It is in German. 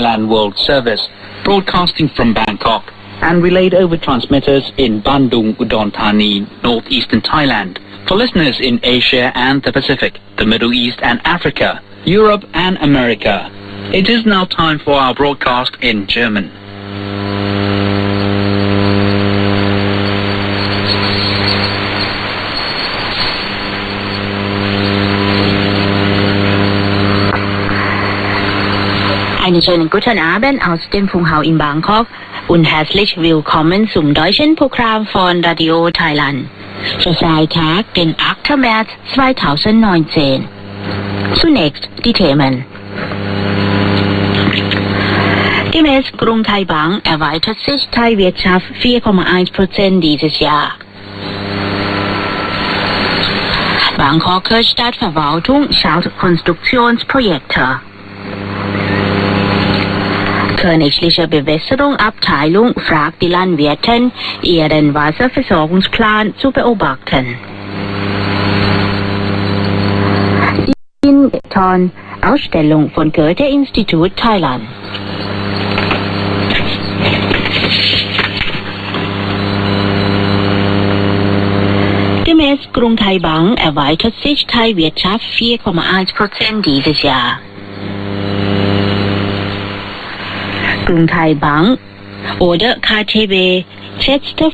Thailand World Service, broadcasting from Bangkok, and relayed over transmitters in Bandung, Udorn, Thani, northeastern Thailand, for listeners in Asia and the Pacific, the Middle East and Africa, Europe and America. It is now time for our broadcast in German. Einen schönen guten Abend aus dem Funkhaus in Bangkok und herzlich willkommen zum deutschen Programm von Radio Thailand. Für Freitag, den 8. März 2019. Zunächst die Themen. Gemäß Grung Thai Bank erweitert sich Thai Wirtschaft 4,1% dieses Jahr. Bangkoker Stadtverwaltung schaut Konstruktionsprojekte. Königliche Bewässerungsabteilung fragt die Landwirte, ihren Wasserversorgungsplan zu beobachten. Die Ausstellung von Goethe-Institut Thailand. Gemäß Grung Thai Bank erweitert sich Thai Wirtschaft 4,1% dieses Jahr. Grung Thai Bank oder KTB schätzte